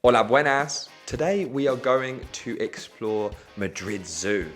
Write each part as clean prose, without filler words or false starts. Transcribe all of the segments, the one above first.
Hola Buenas! Today we are going to explore Madrid Zoo.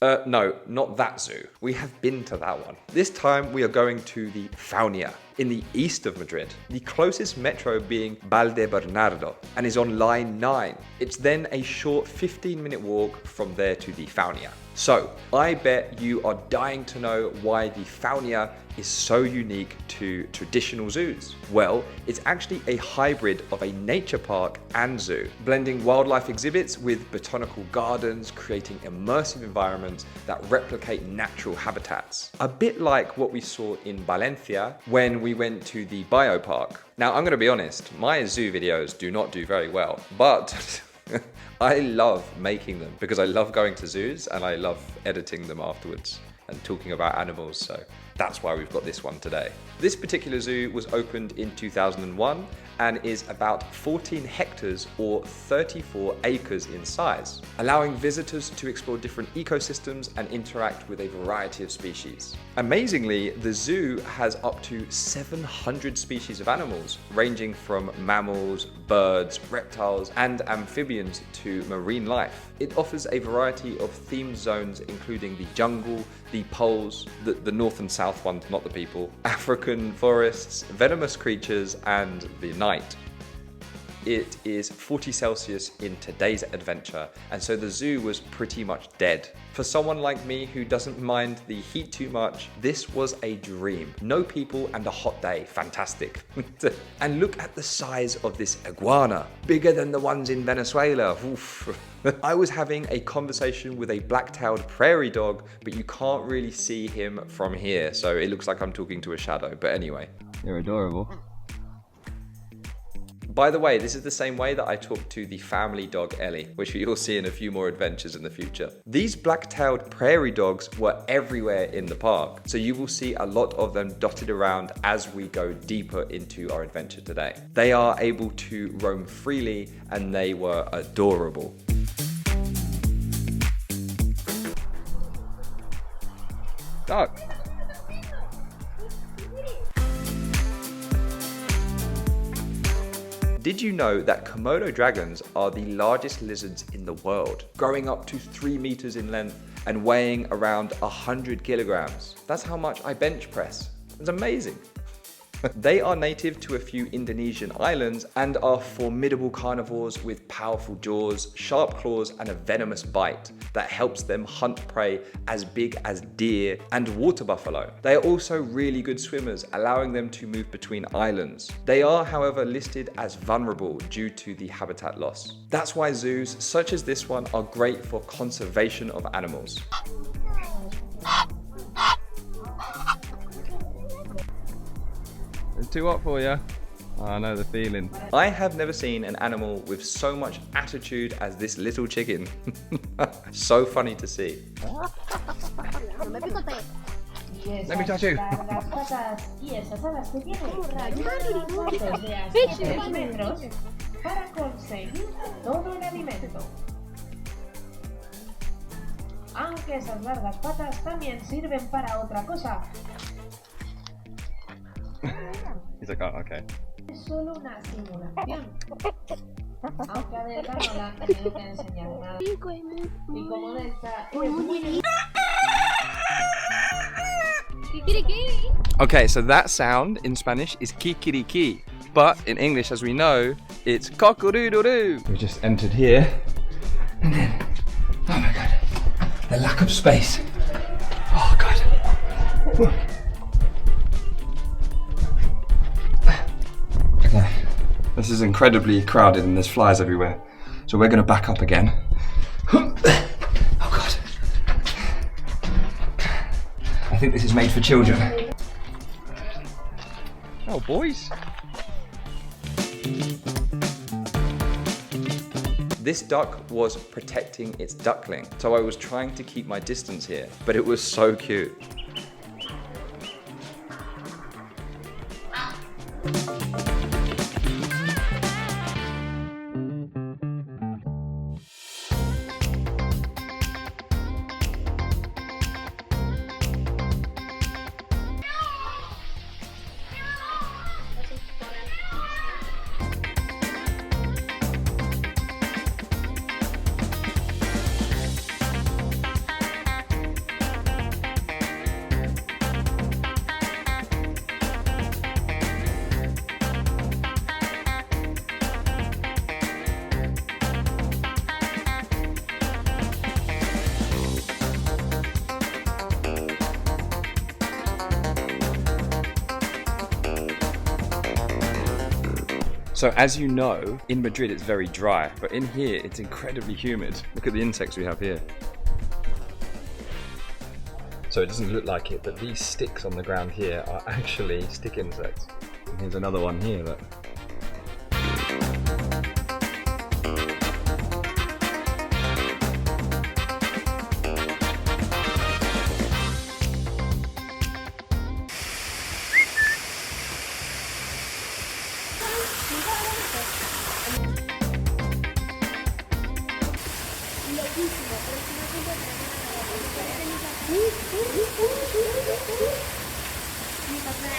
No, not that zoo. We have been to that one. This time we are going to the Faunia in the east of Madrid, the closest metro being Valdebernardo, and is on line 9. It's then a short 15-minute walk from there to the Faunia. So, I bet you are dying to know why the Faunia is so unique to traditional zoos. Well, it's actually a hybrid of a nature park and zoo, blending wildlife exhibits with botanical gardens, creating immersive environments that replicate natural habitats. A bit like what we saw in Valencia when we went to the biopark. Now, I'm going to be honest, my zoo videos do not do very well, but I love making them because I love going to zoos and I love editing them afterwards and talking about animals, so that's why we've got this one today. This particular zoo was opened in 2001 and is about 14 hectares or 34 acres in size, allowing visitors to explore different ecosystems and interact with a variety of species. Amazingly, the zoo has up to 700 species of animals, ranging from mammals, birds, reptiles, and amphibians to marine life. It offers a variety of themed zones, including the jungle, the poles, the north and south ones, not the people, African forests, venomous creatures, and the night. It is 40 Celsius in today's adventure, and so the zoo was pretty much dead. For someone like me who doesn't mind the heat too much, this was a dream. No people and a hot day, fantastic. And look at the size of this iguana, bigger than the ones in Venezuela. Oof. I was having a conversation with a black-tailed prairie dog, but you can't really see him from here, so it looks like I'm talking to a shadow, but anyway. You're adorable. By the way, this is the same way that I talk to the family dog Ellie, which you'll see in a few more adventures in the future. These black-tailed prairie dogs were everywhere in the park, so you will see a lot of them dotted around as we go deeper into our adventure today. They are able to roam freely and they were adorable. Duck. Did you know that Komodo dragons are the largest lizards in the world, growing up to 3 meters in length and weighing around 100 kilograms? That's how much I bench press. It's amazing. They are native to a few Indonesian islands and are formidable carnivores with powerful jaws, sharp claws, and a venomous bite that helps them hunt prey as big as deer and water buffalo. They are also really good swimmers, allowing them to move between islands. They are, however, listed as vulnerable due to the habitat loss. That's why zoos such as this one are great for conservation of animals. It's too hot for you. Oh, I know the feeling. I have never seen an animal with so much attitude as this little chicken. So funny to see. Let me touch you. Aunque esas largas patas también sirven para otra cosa. He's like, oh, okay. Es solo una simulación. Aunque a ver, no la han tenido que enseñar nada. Y como de esta es muy... Okay, so that sound in Spanish is kikiriki, but in English, as we know, it's cock-a-doodle-doo. We just entered here, and then, oh my god, the lack of space. Oh god. Okay, this is incredibly crowded and there's flies everywhere, so we're going to back up again. Oh god. I think this is made for children. Oh, boys. This duck was protecting its duckling, so I was trying to keep my distance here, but it was so cute. So as you know, in Madrid it's very dry, but in here it's incredibly humid. Look at the insects we have here. So it doesn't look like it, but these sticks on the ground here are actually stick insects. And here's another one here, look.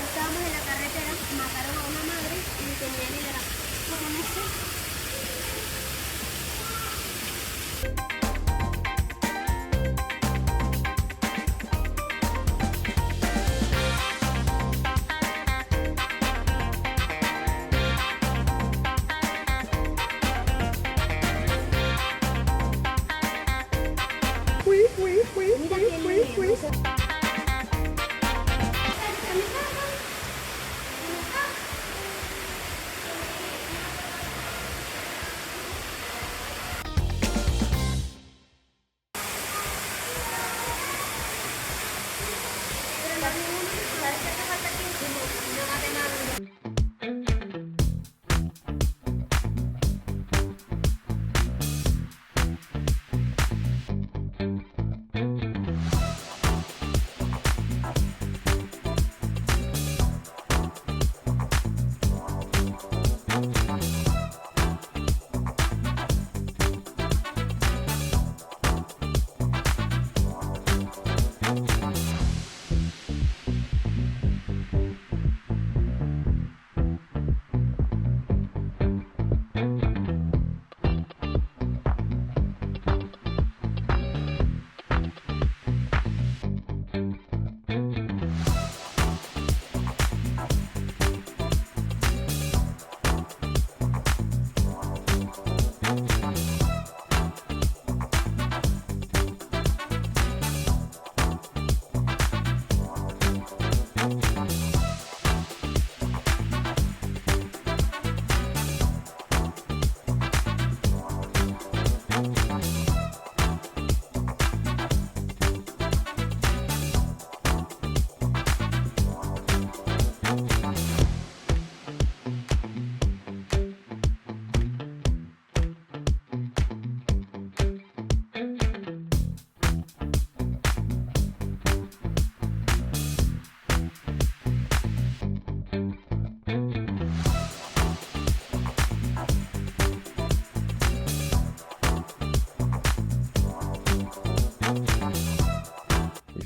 Estábamos en la carretera, mataron a una madre y tenían el como no sé.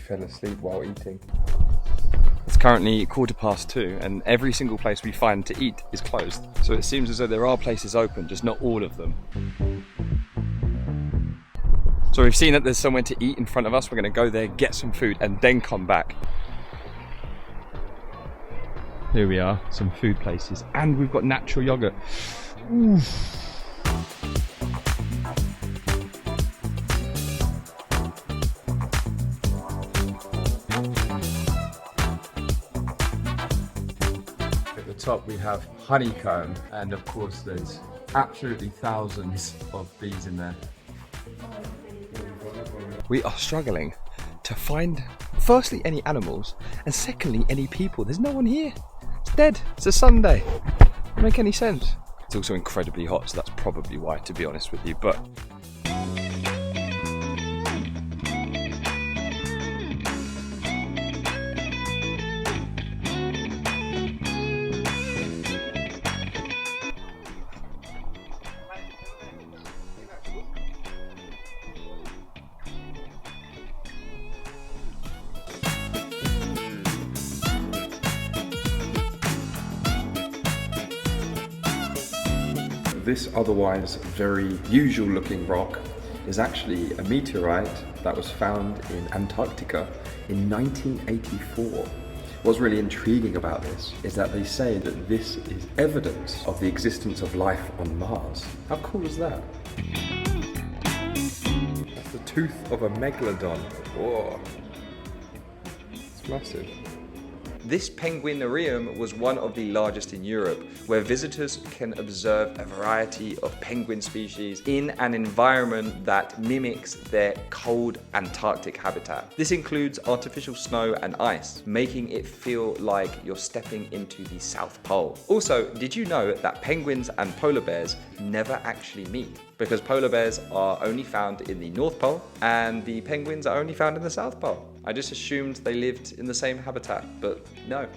Fell asleep while eating. It's currently 2:15 and every single place we find to eat is closed. So it seems as though there are places open, just not all of them. So we've seen that there's somewhere to eat in front of us. We're going to go there, get some food and then come back. Here we are, some food places, and we've got natural yogurt. Ooh. Top we have honeycomb, and of course there's absolutely thousands of bees in there. We are struggling to find firstly any animals and secondly any people. There's no one here. It's dead. It's a Sunday. Doesn't make any sense. It's also incredibly hot, so that's probably why, to be honest with you, but this otherwise very usual looking rock is actually a meteorite that was found in Antarctica in 1984. What's really intriguing about this is that they say that this is evidence of the existence of life on Mars. How cool is that? That's the tooth of a megalodon. Whoa. It's massive. This penguinarium was one of the largest in Europe, where visitors can observe a variety of penguin species in an environment that mimics their cold Antarctic habitat. This includes artificial snow and ice, making it feel like you're stepping into the South Pole. Also, did you know that penguins and polar bears never actually meet? Because polar bears are only found in the North Pole and the penguins are only found in the South Pole. I just assumed they lived in the same habitat, but no.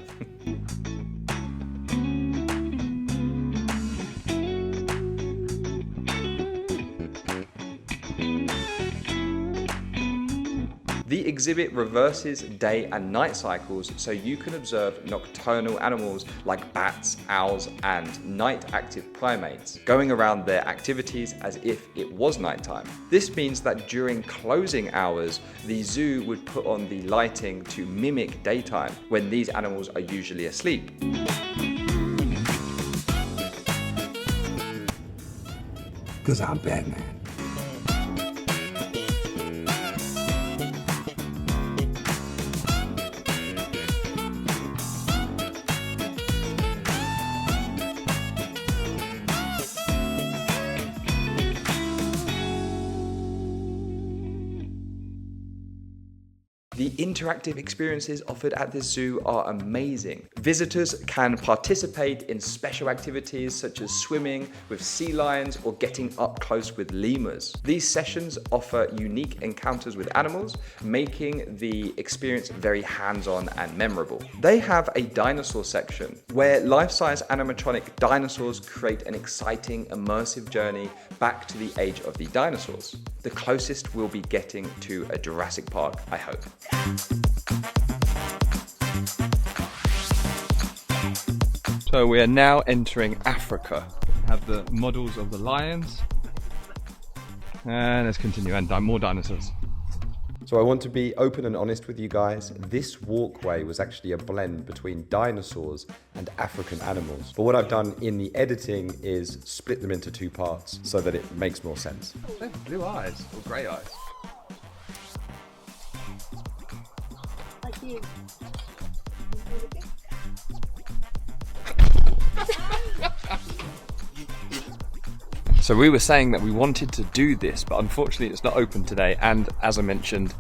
The exhibit reverses day and night cycles so you can observe nocturnal animals like bats, owls, and night-active primates, going around their activities as if it was nighttime. This means that during closing hours, the zoo would put on the lighting to mimic daytime, when these animals are usually asleep. Because I'm Batman. The interactive experiences offered at this zoo are amazing. Visitors can participate in special activities such as swimming with sea lions or getting up close with lemurs. These sessions offer unique encounters with animals, making the experience very hands-on and memorable. They have a dinosaur section where life-size animatronic dinosaurs create an exciting, immersive journey back to the age of the dinosaurs. The closest we'll be getting to a Jurassic Park, I hope. So we are now entering Africa. We have the models of the lions. And let's continue, and more dinosaurs. So I want to be open and honest with you guys. This walkway was actually a blend between dinosaurs and African animals. But what I've done in the editing is split them into two parts so that it makes more sense. They have blue eyes, or grey eyes. So we were saying that we wanted to do this, but unfortunately it's not open today, and as I mentioned,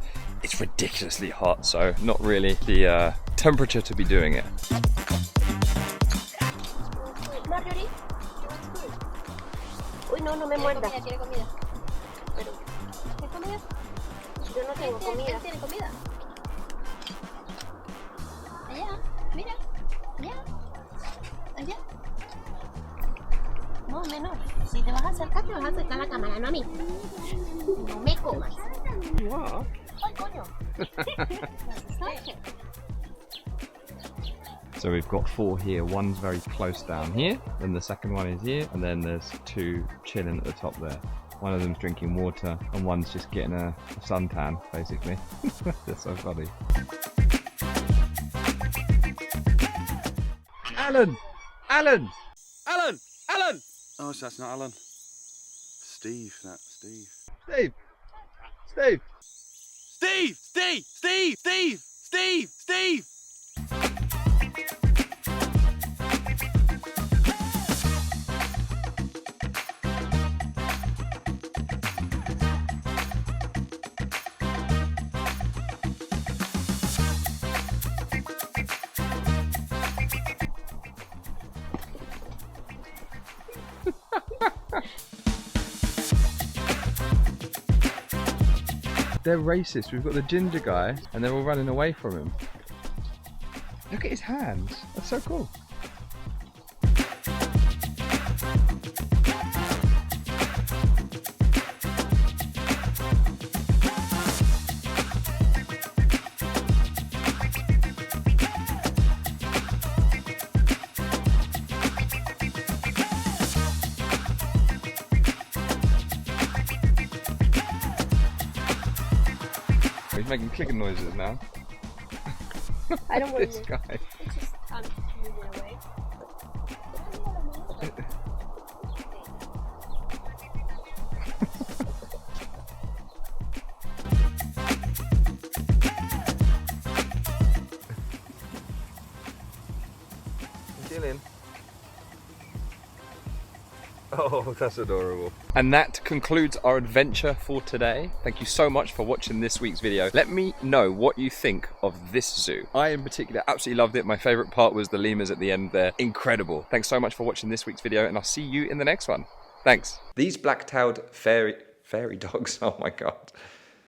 it's ridiculously hot, so not really the temperature to be doing it. Marjorie, uy, no, no me muerda. ¿Tiene comida? Pero, ¿qué comida? Yo no tengo comida. ¿Tiene comida? Allá, mira, allá, allá. No, menor, si te vas a acercar a la cámara, no a mí. No me comas. Ay, coño. So we've got 4 here, one's very close down here, then the second one is here, and then there's 2 chilling at the top there. One of them's drinking water, and one's just getting a suntan, basically. They're so funny. Alan! Alan! Alan! Alan! Oh, so that's not Alan. Steve, that's Steve. Steve! Steve! Steve! Steve! Steve! Steve! Steve! Steve! They're racist. We've got the ginger guy, and they're all running away from him. Look at his hands. That's so cool. He's making clicking noises now. I don't want This to. guy. It's just moving away. Chilling. Oh, that's adorable. And that concludes our adventure for today. Thank you so much for watching this week's video. Let me know what you think of this zoo. I in particular absolutely loved it. My favorite part was the lemurs at the end there. Incredible. Thanks so much for watching this week's video, and I'll see you in the next one. Thanks. These black-tailed fairy dogs, oh my god.